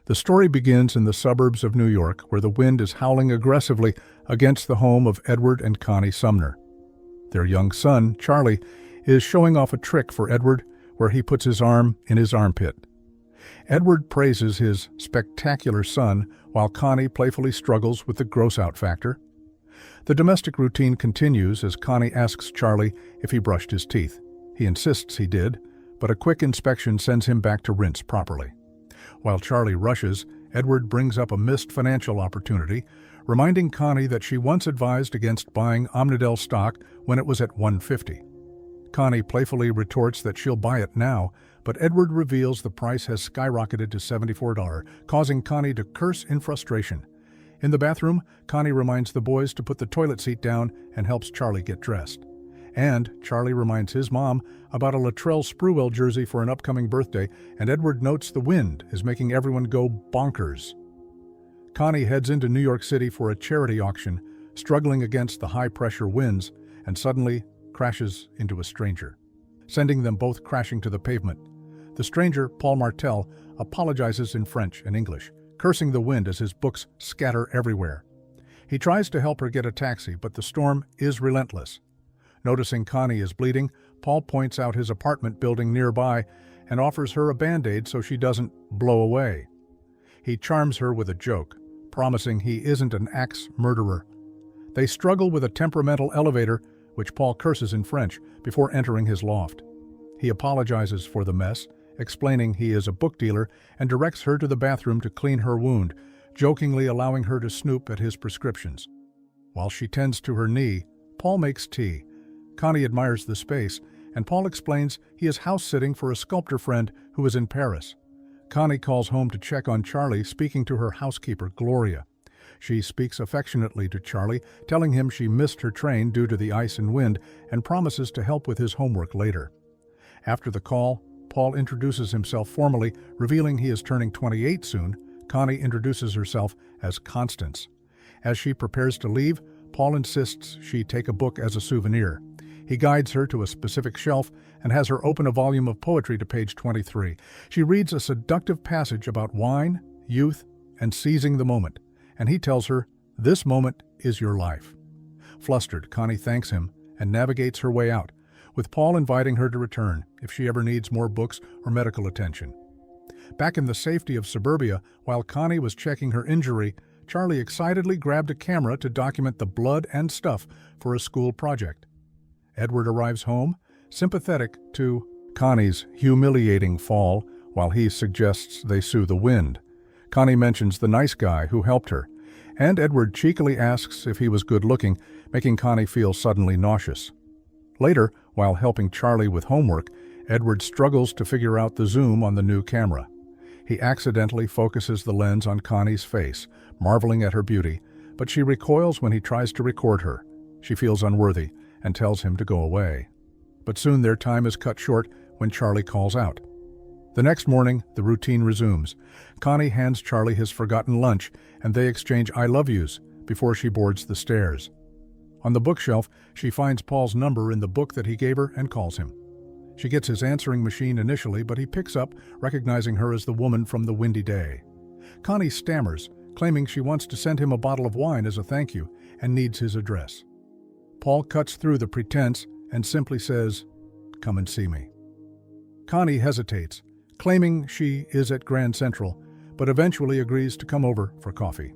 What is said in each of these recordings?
The story begins in the suburbs of New York, where the wind is howling aggressively against the home of Edward and Connie Sumner. Their young son, Charlie, is showing off a trick for Edward, where he puts his arm in his armpit. Edward praises his spectacular son, while Connie playfully struggles with the gross-out factor. The domestic routine continues as Connie asks Charlie if he brushed his teeth. He insists he did, but a quick inspection sends him back to rinse properly. While Charlie rushes, Edward brings up a missed financial opportunity, reminding Connie that she once advised against buying Omnidel stock when it was at $150. Connie playfully retorts that she'll buy it now, but Edward reveals the price has skyrocketed to $74, causing Connie to curse in frustration. In the bathroom, Connie reminds the boys to put the toilet seat down and helps Charlie get dressed. And Charlie reminds his mom about a Latrell Sprewell jersey for an upcoming birthday, and Edward notes the wind is making everyone go bonkers. Connie heads into New York City for a charity auction, struggling against the high-pressure winds, and suddenly crashes into a stranger, sending them both crashing to the pavement. The stranger, Paul Martel, apologizes in French and English, cursing the wind as his books scatter everywhere. He tries to help her get a taxi, but the storm is relentless. Noticing Connie is bleeding, Paul points out his apartment building nearby and offers her a Band-Aid so she doesn't blow away. He charms her with a joke, promising he isn't an axe murderer. They struggle with a temperamental elevator, which Paul curses in French, before entering his loft. He apologizes for the mess, explaining he is a book dealer, and directs her to the bathroom to clean her wound, jokingly allowing her to snoop at his prescriptions. While she tends to her knee, Paul makes tea. Connie admires the space, and Paul explains he is house-sitting for a sculptor friend who is in Paris. Connie calls home to check on Charlie, speaking to her housekeeper, Gloria. She speaks affectionately to Charlie, telling him she missed her train due to the ice and wind, and promises to help with his homework later. After the call, Paul introduces himself formally, revealing he is turning 28 soon. Connie introduces herself as Constance. As she prepares to leave, Paul insists she take a book as a souvenir. He guides her to a specific shelf and has her open a volume of poetry to page 23. She reads a seductive passage about wine, youth, and seizing the moment, and he tells her, "This moment is your life." Flustered, Connie thanks him and navigates her way out, with Paul inviting her to return if she ever needs more books or medical attention. Back in the safety of suburbia, while Connie was checking her injury, Charlie excitedly grabbed a camera to document the blood and stuff for a school project. Edward arrives home, sympathetic to Connie's humiliating fall, while he suggests they sue the wind. Connie mentions the nice guy who helped her, and Edward cheekily asks if he was good-looking, making Connie feel suddenly nauseous. Later, while helping Charlie with homework, Edward struggles to figure out the zoom on the new camera. He accidentally focuses the lens on Connie's face, marveling at her beauty, but she recoils when he tries to record her. She feels unworthy and tells him to go away. But soon their time is cut short when Charlie calls out. The next morning, the routine resumes. Connie hands Charlie his forgotten lunch, and they exchange I love yous before she boards the stairs. On the bookshelf, she finds Paul's number in the book that he gave her and calls him. She gets his answering machine initially, but he picks up, recognizing her as the woman from the windy day. Connie stammers, claiming she wants to send him a bottle of wine as a thank you and needs his address. Paul cuts through the pretense and simply says, "Come and see me." Connie hesitates, claiming she is at Grand Central, but eventually agrees to come over for coffee.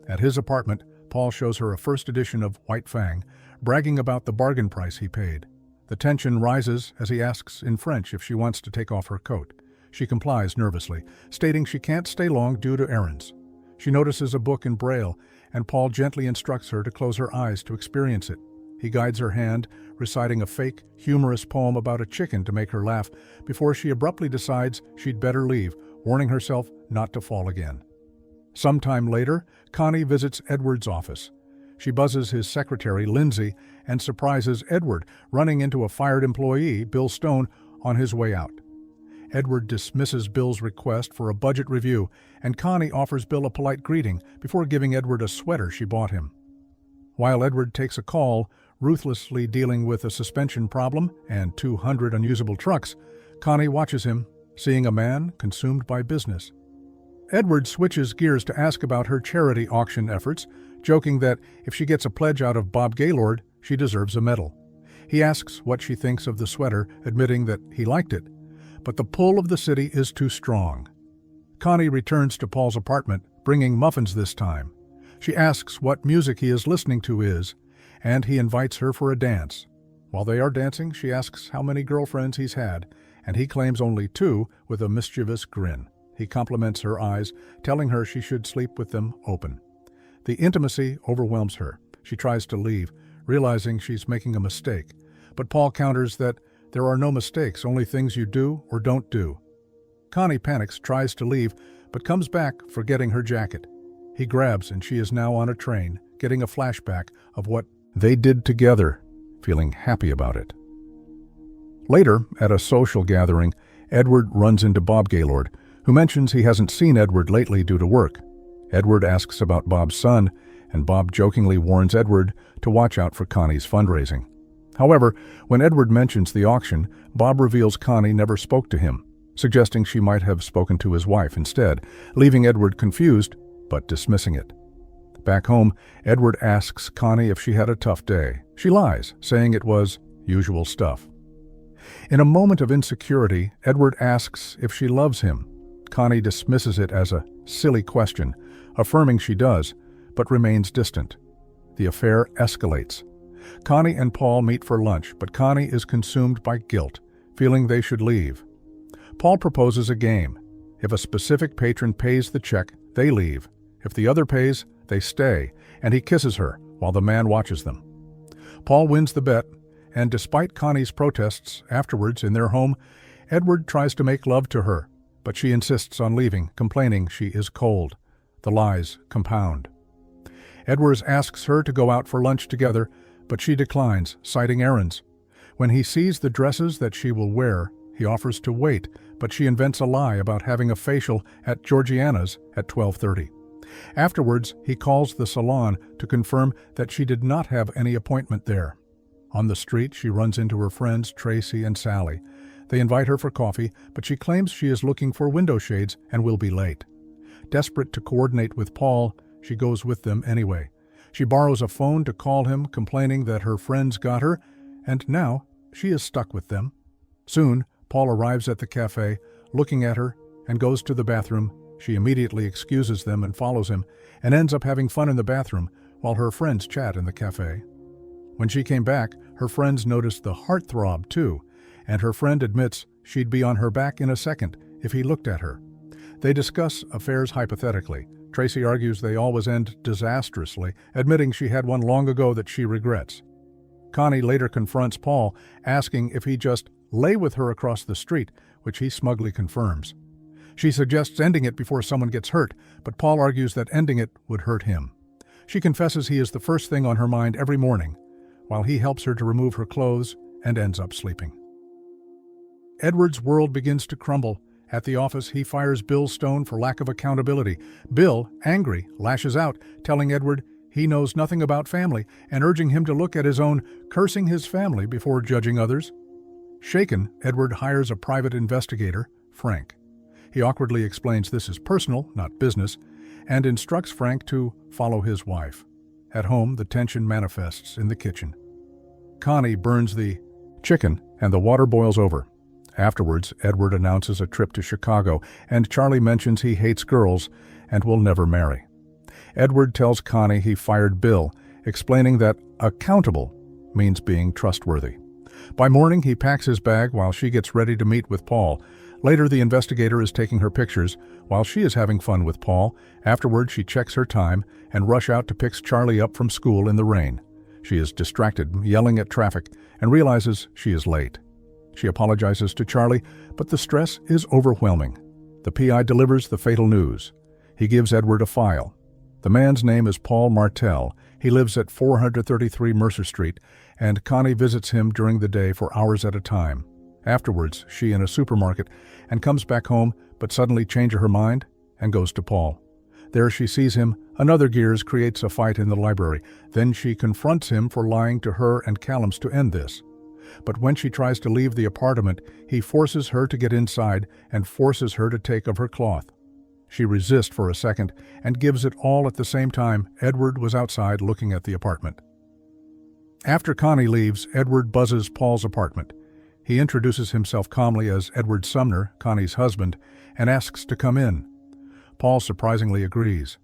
At his apartment, Paul shows her a first edition of White Fang, bragging about the bargain price he paid. The tension rises as he asks in French if she wants to take off her coat. She complies nervously, stating she can't stay long due to errands. She notices a book in Braille, and Paul gently instructs her to close her eyes to experience it. He guides her hand, reciting a fake, humorous poem about a chicken to make her laugh, before she abruptly decides she'd better leave, warning herself not to fall again. Sometime later, Connie visits Edward's office. She buzzes his secretary, Lindsay, and surprises Edward, running into a fired employee, Bill Stone, on his way out. Edward dismisses Bill's request for a budget review, and Connie offers Bill a polite greeting before giving Edward a sweater she bought him. While Edward takes a call, ruthlessly dealing with a suspension problem and 200 unusable trucks, Connie watches him, seeing a man consumed by business. Edward switches gears to ask about her charity auction efforts, joking that if she gets a pledge out of Bob Gaylord, she deserves a medal. He asks what she thinks of the sweater, admitting that he liked it, but the pull of the city is too strong. Connie returns to Paul's apartment, bringing muffins this time. She asks what music he is listening to is, and he invites her for a dance. While they are dancing, she asks how many girlfriends he's had, and he claims only 2 with a mischievous grin. He compliments her eyes, telling her she should sleep with them open. The intimacy overwhelms her. She tries to leave, realizing she's making a mistake, but Paul counters that there are no mistakes, only things you do or don't do. Connie panics, tries to leave, but comes back, forgetting her jacket. He grabs, and she is now on a train, getting a flashback of what they did together, feeling happy about it. Later, at a social gathering, Edward runs into Bob Gaylord, who mentions he hasn't seen Edward lately due to work. Edward asks about Bob's son, and Bob jokingly warns Edward to watch out for Connie's fundraising. However, when Edward mentions the auction, Bob reveals Connie never spoke to him, suggesting she might have spoken to his wife instead, leaving Edward confused, but dismissing it. Back home, Edward asks Connie if she had a tough day. She lies, saying it was usual stuff. In a moment of insecurity, Edward asks if she loves him. Connie dismisses it as a silly question, affirming she does, but remains distant. The affair escalates. Connie and Paul meet for lunch, but Connie is consumed by guilt, feeling they should leave. Paul proposes a game. If a specific patron pays the check, they leave. If the other pays, they stay, and he kisses her while the man watches them. Paul wins the bet, and despite Connie's protests afterwards in their home, Edward tries to make love to her, but she insists on leaving, complaining she is cold. The lies compound. Edward asks her to go out for lunch together, but she declines, citing errands. When he sees the dresses that she will wear, he offers to wait, but she invents a lie about having a facial at Georgiana's at 12:30. Afterwards, he calls the salon to confirm that she did not have any appointment there. On the street, she runs into her friends Tracy and Sally. They invite her for coffee, but she claims she is looking for window shades and will be late. Desperate to coordinate with Paul, she goes with them anyway. She borrows a phone to call him, complaining that her friends got her, and now she is stuck with them. Soon, Paul arrives at the cafe, looking at her, and goes to the bathroom. She immediately excuses them and follows him, and ends up having fun in the bathroom while her friends chat in the cafe. When she came back, her friends noticed the heartthrob too, and her friend admits she'd be on her back in a second if he looked at her. They discuss affairs hypothetically. Tracy argues they always end disastrously, admitting she had one long ago that she regrets. Connie later confronts Paul, asking if he just lay with her across the street, which he smugly confirms. She suggests ending it before someone gets hurt, but Paul argues that ending it would hurt him. She confesses he is the first thing on her mind every morning, while he helps her to remove her clothes and ends up sleeping. Edward's world begins to crumble. At the office, he fires Bill Stone for lack of accountability. Bill, angry, lashes out, telling Edward he knows nothing about family and urging him to look at his own, cursing his family before judging others. Shaken, Edward hires a private investigator, Frank. He awkwardly explains this is personal, not business, and instructs Frank to follow his wife. At home, the tension manifests in the kitchen. Connie burns the chicken, and the water boils over. Afterwards, Edward announces a trip to Chicago, and Charlie mentions he hates girls and will never marry. Edward tells Connie he fired Bill, explaining that accountable means being trustworthy. By morning, he packs his bag while she gets ready to meet with Paul. Later, the investigator is taking her pictures while she is having fun with Paul. Afterward, she checks her time and rushes out to pick Charlie up from school in the rain. She is distracted, yelling at traffic, and realizes she is late. She apologizes to Charlie, but the stress is overwhelming. The PI delivers the fatal news. He gives Edward a file. The man's name is Paul Martell. He lives at 433 Mercer Street, and Connie visits him during the day for hours at a time. Afterwards, she in a supermarket and comes back home, but suddenly changes her mind and goes to Paul. There she sees him. Another Gears creates a fight in the library. Then she confronts him for lying to her and Callums to end this. But when she tries to leave the apartment, he forces her to get inside and forces her to take of her cloth. She resists for a second and gives it all at the same time. Edward was outside looking at the apartment. After Connie leaves, Edward buzzes Paul's apartment. He introduces himself calmly as Edward Sumner, Connie's husband, and asks to come in. Paul surprisingly agrees.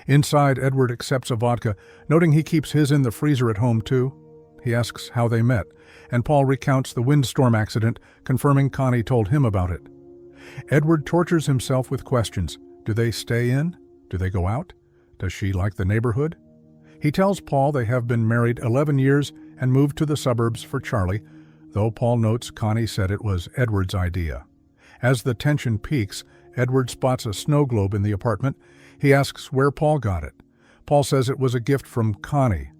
Inside, Edward accepts a vodka, noting he keeps his in the freezer at home too. He asks how they met, and Paul recounts the windstorm accident, confirming Connie told him about it. Edward tortures himself with questions. Do they stay in? Do they go out? Does she like the neighborhood? He tells Paul they have been married 11 years and moved to the suburbs for Charlie, though Paul notes Connie said it was Edward's idea. As the tension peaks, Edward spots a snow globe in the apartment. He asks where Paul got it. Paul says it was a gift from Connie.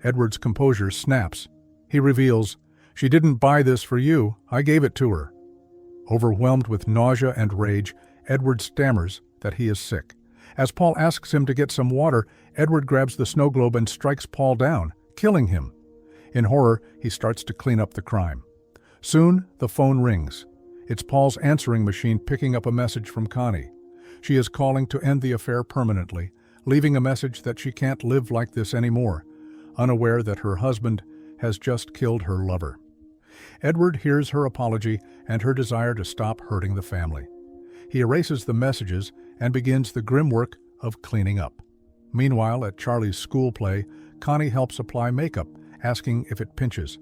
Edward's composure snaps. He reveals, "She didn't buy this for you. I gave it to her." Overwhelmed with nausea and rage, Edward stammers that he is sick. As Paul asks him to get some water, Edward grabs the snow globe and strikes Paul down, killing him. In horror, he starts to clean up the crime. Soon, the phone rings. It's Paul's answering machine picking up a message from Connie. She is calling to end the affair permanently, leaving a message that she can't live like this anymore, unaware that her husband has just killed her lover. Edward hears her apology and her desire to stop hurting the family. He erases the messages and begins the grim work of cleaning up. Meanwhile, at Charlie's school play, Connie helps apply makeup, asking if it pinches.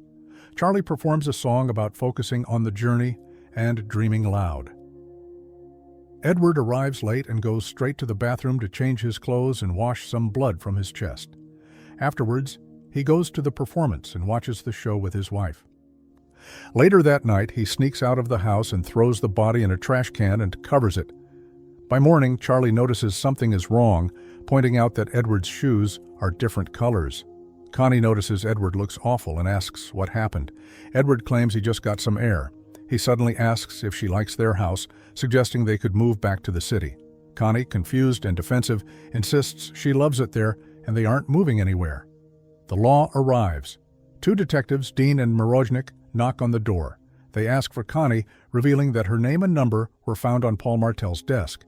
Charlie performs a song about focusing on the journey and dreaming loud. Edward arrives late and goes straight to the bathroom to change his clothes and wash some blood from his chest. Afterwards, he goes to the performance and watches the show with his wife. Later that night, he sneaks out of the house and throws the body in a trash can and covers it. By morning, Charlie notices something is wrong, pointing out that Edward's shoes are different colors. Connie notices Edward looks awful and asks what happened. Edward claims he just got some air. He suddenly asks if she likes their house, suggesting they could move back to the city. Connie, confused and defensive, insists she loves it there and they aren't moving anywhere. The law arrives. Two detectives, Dean and Moroznik, knock on the door. They ask for Connie, revealing that her name and number were found on Paul Martel's desk.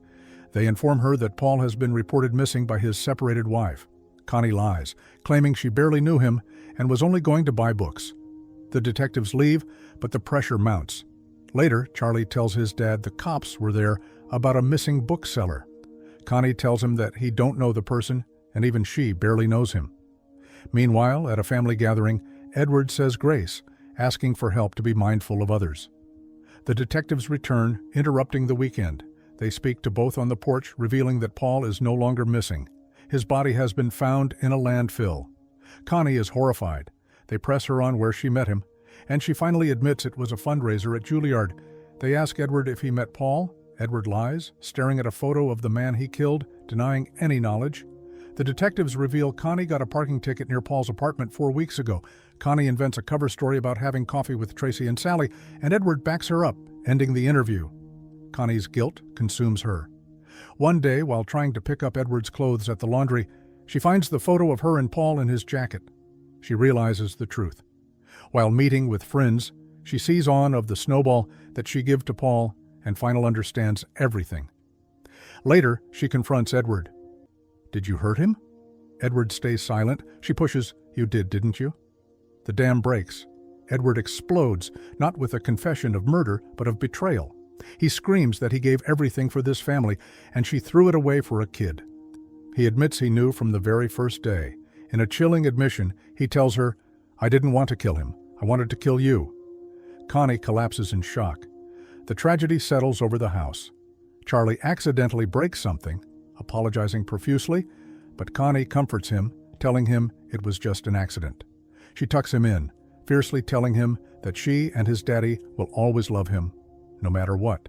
They inform her that Paul has been reported missing by his separated wife. Connie lies, claiming she barely knew him and was only going to buy books. The detectives leave, but the pressure mounts. Later, Charlie tells his dad the cops were there about a missing bookseller. Connie tells him that he don't know the person, and even she barely knows him. Meanwhile, at a family gathering, Edward says grace, asking for help to be mindful of others. The detectives return, interrupting the weekend. They speak to both on the porch, revealing that Paul is no longer missing. His body has been found in a landfill. Connie is horrified. They press her on where she met him, and she finally admits it was a fundraiser at Juilliard. They ask Edward if he met Paul. Edward lies, staring at a photo of the man he killed, denying any knowledge. The detectives reveal Connie got a parking ticket near Paul's apartment 4 weeks ago. Connie invents a cover story about having coffee with Tracy and Sally, and Edward backs her up, ending the interview. Connie's guilt consumes her. One day, while trying to pick up Edward's clothes at the laundry, she finds the photo of her and Paul in his jacket. She realizes the truth. While meeting with friends, she sees on of the snowball that she gave to Paul and finally understands everything. Later, she confronts Edward. "Did you hurt him?" Edward stays silent. She pushes, "You did, didn't you?" The dam breaks. Edward explodes, not with a confession of murder, but of betrayal. He screams that he gave everything for this family, and she threw it away for a kid. He admits he knew from the very first day. In a chilling admission, he tells her, "I didn't want to kill him. I wanted to kill you." Connie collapses in shock. The tragedy settles over the house. Charlie accidentally breaks something, apologizing profusely, but Connie comforts him, telling him it was just an accident. She tucks him in, fiercely telling him that she and his daddy will always love him, no matter what.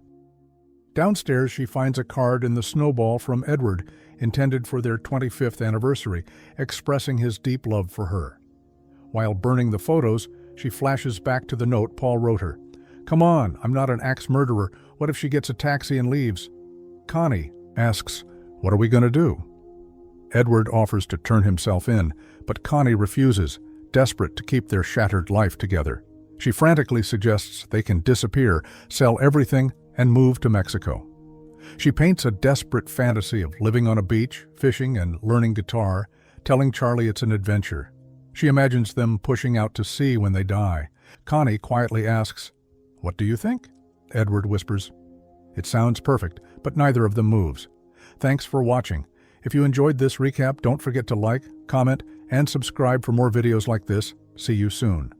Downstairs, she finds a card in the snowball from Edward, intended for their 25th anniversary, expressing his deep love for her. While burning the photos, she flashes back to the note Paul wrote her. "Come on, I'm not an axe murderer. What if she gets a taxi and leaves?" Connie asks, "What are we going to do?" Edward offers to turn himself in, but Connie refuses, desperate to keep their shattered life together. She frantically suggests they can disappear, sell everything, and move to Mexico. She paints a desperate fantasy of living on a beach, fishing, and learning guitar, telling Charlie it's an adventure. She imagines them pushing out to sea when they die. Connie quietly asks, "What do you think?" Edward whispers, "It sounds perfect," but neither of them moves. Thanks for watching. If you enjoyed this recap, don't forget to like, comment, and subscribe for more videos like this. See you soon.